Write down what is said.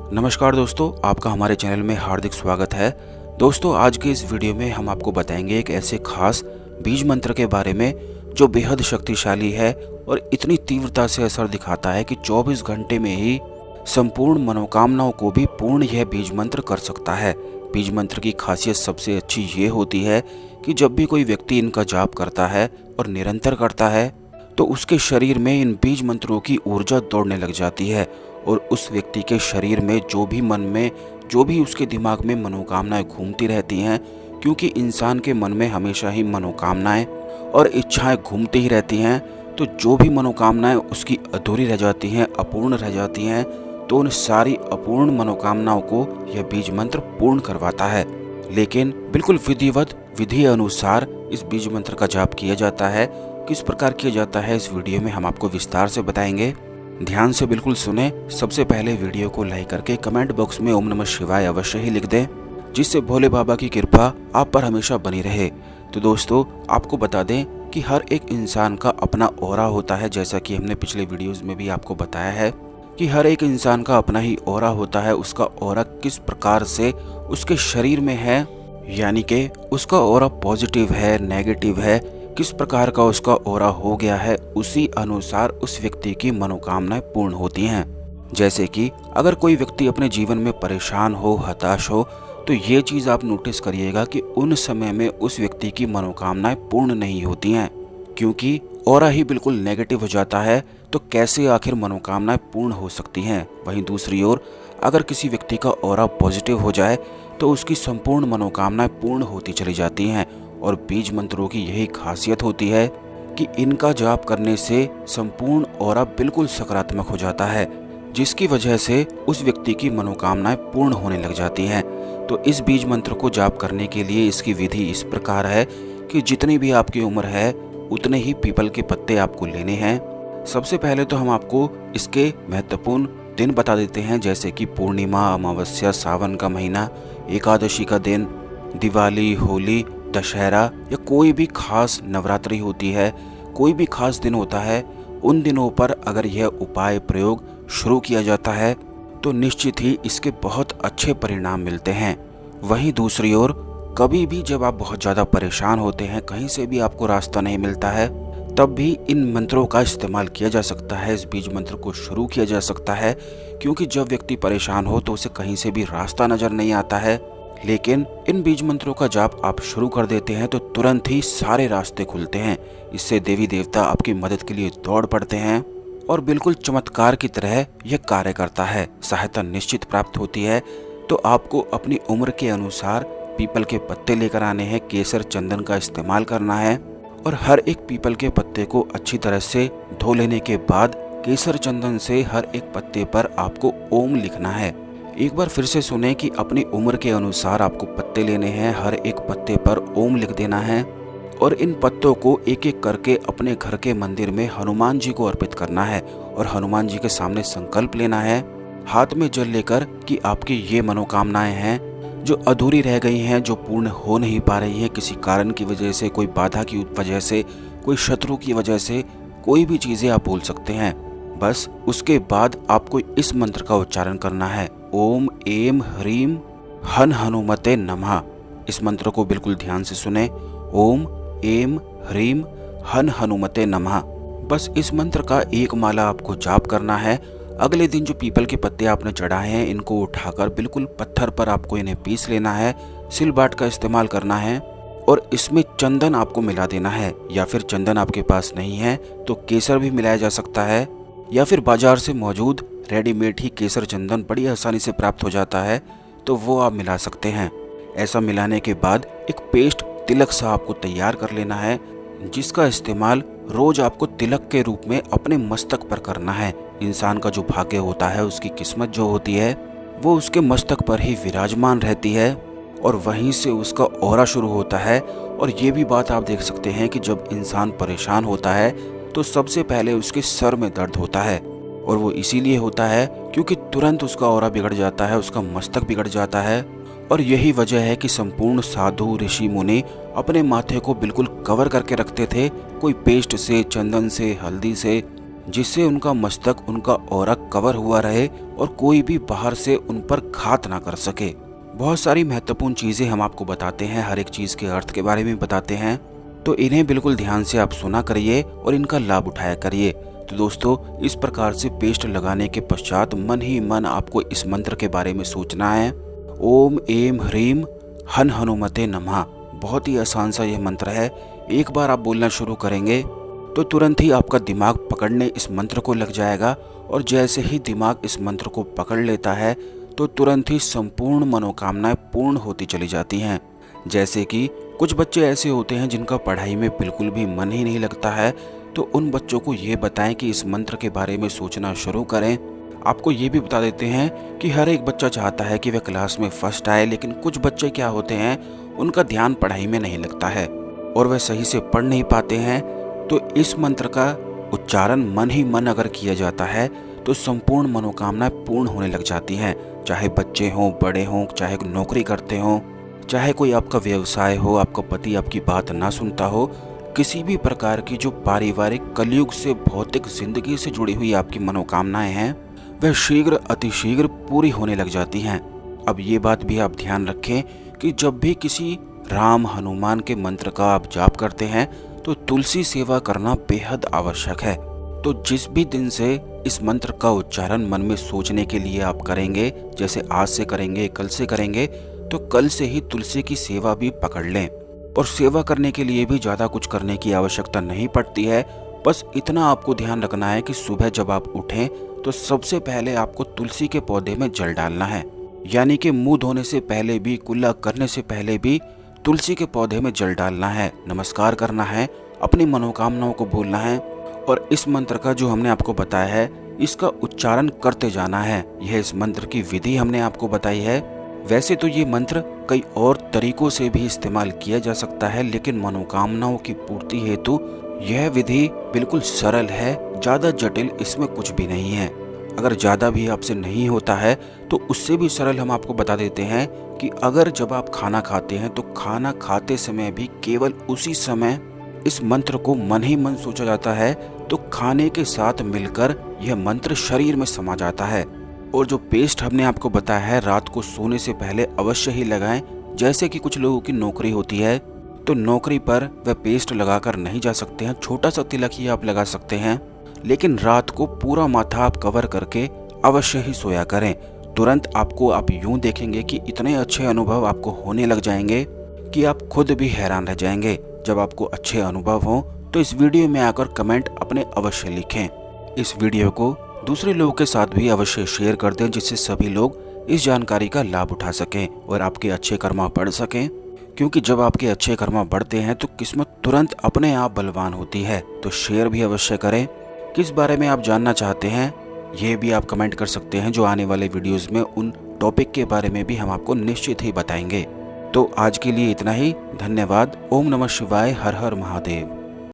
नमस्कार दोस्तों, आपका हमारे चैनल में हार्दिक स्वागत है। दोस्तों, आज के इस वीडियो में हम आपको बताएंगे एक ऐसे खास बीज मंत्र के बारे में जो बेहद शक्तिशाली है और इतनी तीव्रता से असर दिखाता है कि 24 घंटे में ही संपूर्ण मनोकामनाओं को भी पूर्ण यह बीज मंत्र कर सकता है। बीज मंत्र की खासियत सबसे अच्छी ये होती है कि जब भी कोई व्यक्ति इनका जाप करता है और निरंतर करता है तो उसके शरीर में इन बीज मंत्रों की ऊर्जा दौड़ने लग जाती है और उस व्यक्ति के शरीर में जो भी उसके दिमाग में मनोकामनाएं घूमती रहती हैं, क्योंकि इंसान के मन में हमेशा ही मनोकामनाएं और इच्छाएं घूमती ही रहती हैं, तो जो भी मनोकामनाएं उसकी अधूरी रह जाती हैं, अपूर्ण रह जाती हैं, तो उन सारी अपूर्ण मनोकामनाओं को यह बीज मंत्र पूर्ण करवाता है। लेकिन बिल्कुल विधि अनुसार इस बीज मंत्र का जाप किया जाता है। किस प्रकार किया जाता है इस वीडियो में हम आपको विस्तार से बताएंगे। ध्यान से बिल्कुल सुने। सबसे पहले वीडियो को लाइक करके कमेंट बॉक्स में ओम नमः शिवाय अवश्य ही लिख दें, जिससे भोले बाबा की कृपा आप पर हमेशा बनी रहे। तो दोस्तों, आपको बता दें कि हर एक इंसान का अपना ऑरा होता है। जैसा कि हमने पिछले वीडियोस में भी आपको बताया है कि हर एक इंसान का अपना ही ऑरा होता है। उसका ऑरा किस प्रकार से उसके शरीर में है, यानी कि उसका ऑरा पॉजिटिव है, नेगेटिव है, किस प्रकार का उसका ऑरा हो गया है, उसी अनुसार उस व्यक्ति की मनोकामनाएं पूर्ण होती हैं। जैसे कि अगर कोई व्यक्ति अपने जीवन में परेशान हो, हताश हो, तो ये चीज़ आप नोटिस करिएगा कि उन समय में उस व्यक्ति की मनोकामनाएं पूर्ण नहीं होती हैं, क्योंकि ऑरा ही बिल्कुल नेगेटिव हो जाता है। तो कैसे आखिर मनोकामनाएं पूर्ण हो सकती हैं। वहीं दूसरी ओर अगर किसी व्यक्ति का ऑरा पॉजिटिव हो जाए तो उसकी संपूर्ण मनोकामनाएं पूर्ण होती चली जाती हैं। और बीज मंत्रों की यही खासियत होती है कि इनका जाप करने से संपूर्ण ऑरा बिल्कुल सकारात्मक हो जाता है, जिसकी वजह से उस व्यक्ति की मनोकामनाएं पूर्ण होने लग जाती हैं। तो इस बीज मंत्र को जाप करने के लिए इसकी विधि इस प्रकार है कि जितनी भी आपकी उम्र है उतने ही पीपल के पत्ते आपको लेने हैं। सबसे पहले तो हम आपको इसके महत्वपूर्ण दिन बता देते हैं, जैसे कि पूर्णिमा, अमावस्या, सावन का महीना, एकादशी का दिन, दिवाली, होली, दशहरा या कोई भी खास नवरात्रि होती है, कोई भी खास दिन होता है, उन दिनों पर अगर यह उपाय प्रयोग शुरू किया जाता है तो निश्चित ही इसके बहुत अच्छे परिणाम मिलते हैं। वहीं दूसरी ओर कभी भी जब आप बहुत ज़्यादा परेशान होते हैं, कहीं से भी आपको रास्ता नहीं मिलता है, तब भी इन मंत्रों का इस्तेमाल किया जा सकता है। इस बीज मंत्र को शुरू किया जा सकता है, क्योंकि जब व्यक्ति परेशान हो तो उसे कहीं से भी रास्ता नजर नहीं आता है। लेकिन इन बीज मंत्रों का जाप आप शुरू कर देते हैं तो तुरंत ही सारे रास्ते खुलते हैं। इससे देवी देवता आपकी मदद के लिए दौड़ पड़ते हैं और बिल्कुल चमत्कार की तरह यह कार्य करता है। सहायता निश्चित प्राप्त होती है। तो आपको अपनी उम्र के अनुसार पीपल के पत्ते लेकर आने हैं, केसर चंदन का इस्तेमाल करना है और हर एक पीपल के पत्ते को अच्छी तरह से धो लेने के बाद केसर चंदन से हर एक पत्ते पर आपको ओम लिखना है। एक बार फिर से सुने कि अपनी उम्र के अनुसार आपको पत्ते लेने हैं, हर एक पत्ते पर ओम लिख देना है और इन पत्तों को एक एक करके अपने घर के मंदिर में हनुमान जी को अर्पित करना है और हनुमान जी के सामने संकल्प लेना है, हाथ में जल लेकर, कि आपकी ये मनोकामनाएं हैं जो अधूरी रह गई हैं, जो पूर्ण हो नहीं पा रही हैं किसी कारण की वजह से, कोई बाधा की वजह से, कोई शत्रु की वजह से, कोई भी चीज़ें आप बोल सकते हैं। बस उसके बाद आपको इस मंत्र का उच्चारण करना है, ओम एम ह्रीम हन हनुमते नमः। इस मंत्र को बिल्कुल ध्यान से सुने, ओम एम ह्रीम हन हनुमते नमः। बस इस मंत्र का एक माला आपको जाप करना है। अगले दिन जो पीपल के पत्ते आपने चढ़ाए हैं, इनको उठाकर बिल्कुल पत्थर पर आपको इन्हें पीस लेना है, सिलबाट का इस्तेमाल करना है और इसमें चंदन आपको मिला देना है। या फिर चंदन आपके पास नहीं है तो केसर भी मिलाया जा सकता है, या फिर बाजार से मौजूद रेडीमेड ही केसर चंदन बड़ी आसानी से प्राप्त हो जाता है, तो वो आप मिला सकते हैं। ऐसा मिलाने के बाद एक पेस्ट तिलक सा आपको तैयार कर लेना है, जिसका इस्तेमाल रोज आपको तिलक के रूप में अपने मस्तक पर करना है। इंसान का जो भाग्य होता है, उसकी किस्मत जो होती है, वो उसके मस्तक पर ही विराजमान रहती है और वहीं से उसका ऑरा शुरू होता है। और ये भी बात आप देख सकते हैं कि जब इंसान परेशान होता है तो सबसे पहले उसके सर में दर्द होता है, और वो इसीलिए होता है क्योंकि तुरंत उसका ऑरा बिगड़ जाता है, उसका मस्तक बिगड़ जाता है। और यही वजह है कि संपूर्ण साधु ऋषि मुनि अपने माथे को बिल्कुल कवर करके रखते थे, कोई पेस्ट से, चंदन से, हल्दी से, जिससे उनका मस्तक, उनका ऑरा कवर हुआ रहे और कोई भी बाहर से उन पर घात ना कर सके। बहुत सारी महत्वपूर्ण चीजें हम आपको बताते हैं, हर एक चीज के अर्थ के बारे में बताते हैं, तो इन्हें बिल्कुल ध्यान से आप सुना करिए और इनका लाभ उठाया करिए। तो दोस्तों, इस प्रकार से पेस्ट लगाने के पश्चात मन ही मन आपको इस मंत्र के बारे में सोचना है। ओम एम ह्रीम हन हनुमते नमः। बहुत ही आसान सा यह मंत्र है। एक बार आप बोलना शुरू करेंगे तो तुरंत ही आपका दिमाग पकड़ने इस मंत्र को लग जाएगा, और जैसे ही दिमाग इस मंत्र को पकड़ लेता है तो तुरंत ही संपूर्ण मनोकामनाएं पूर्ण होती चली जाती हैं। जैसे कि कुछ बच्चे ऐसे होते हैं जिनका पढ़ाई में बिल्कुल भी मन ही नहीं लगता है, तो उन बच्चों को ये बताएं कि इस मंत्र के बारे में सोचना शुरू करें। आपको ये भी बता देते हैं कि हर एक बच्चा चाहता है कि वह क्लास में फर्स्ट आए, लेकिन कुछ बच्चे क्या होते हैं, उनका ध्यान पढ़ाई में नहीं लगता है और वह सही से पढ़ नहीं पाते हैं। तो इस मंत्र का उच्चारण मन ही मन अगर किया जाता है तो संपूर्ण मनोकामनाएं पूर्ण होने लग जाती हैं। चाहे बच्चे हों, बड़े हों, चाहे नौकरी करते हों, चाहे कोई आपका व्यवसाय हो, आपका पति आपकी बात ना सुनता हो, किसी भी प्रकार की जो पारिवारिक कलयुग से भौतिक जिंदगी से जुड़ी हुई आपकी मनोकामनाएं हैं, वह शीघ्र अतिशीघ्र पूरी होने लग जाती हैं। अब ये बात भी आप ध्यान रखें कि जब भी किसी राम हनुमान के मंत्र का आप जाप करते हैं तो तुलसी सेवा करना बेहद आवश्यक है। तो जिस भी दिन से इस मंत्र का उच्चारण मन में सोचने के लिए आप करेंगे, जैसे आज से करेंगे, कल से करेंगे, तो कल से ही तुलसी की सेवा भी पकड़ लें। और सेवा करने के लिए भी ज़्यादा कुछ करने की आवश्यकता नहीं पड़ती है। बस इतना आपको ध्यान रखना है कि सुबह जब आप उठें तो सबसे पहले आपको तुलसी के पौधे में जल डालना है, यानी कि मुंह धोने से पहले भी, कुल्ला करने से पहले भी तुलसी के पौधे में जल डालना है, नमस्कार करना है, अपनी मनोकामनाओं को बोलना है और इस मंत्र का जो हमने आपको बताया है इसका उच्चारण करते जाना है। यह इस मंत्र की विधि हमने आपको बताई है। वैसे तो ये मंत्र कई और तरीकों से भी इस्तेमाल किया जा सकता है, लेकिन मनोकामनाओं की पूर्ति हेतु यह विधि बिल्कुल सरल है, ज़्यादा जटिल इसमें कुछ भी नहीं है। अगर ज़्यादा भी आपसे नहीं होता है तो उससे भी सरल हम आपको बता देते हैं कि अगर जब आप खाना खाते हैं तो खाना खाते समय भी केवल उसी समय इस मंत्र को मन ही मन सोचा जाता है, तो खाने के साथ मिलकर यह मंत्र शरीर में समा जाता है। और जो पेस्ट हमने आपको बताया है, रात को सोने से पहले अवश्य ही लगाएं। जैसे कि कुछ लोगों की नौकरी होती है तो नौकरी पर वह पेस्ट लगाकर नहीं जा सकते हैं, छोटा सा तिलक ही आप लगा सकते हैं, लेकिन रात को पूरा माथा आप कवर करके अवश्य ही सोया करें। तुरंत आप यूं देखेंगे कि इतने अच्छे अनुभव आपको होने लग जाएंगे कि आप खुद भी हैरान रह जाएंगे। जब आपको अच्छे अनुभव हो तो इस वीडियो में आकर कमेंट अपने अवश्य लिखें। इस वीडियो को दूसरे लोगों के साथ भी अवश्य शेयर कर दें, जिससे सभी लोग इस जानकारी का लाभ उठा सकें और आपके अच्छे कर्मा बढ़ सकें। क्योंकि जब आपके अच्छे कर्मा बढ़ते हैं तो किस्मत तुरंत अपने आप बलवान होती है। तो शेयर भी अवश्य करें। किस बारे में आप जानना चाहते हैं ये भी आप कमेंट कर सकते हैं, जो आने वाले वीडियोस में उन टॉपिक के बारे में भी हम आपको निश्चित ही बताएंगे। तो आज के लिए इतना ही। धन्यवाद। ओम नमः शिवाय। हर हर महादेव।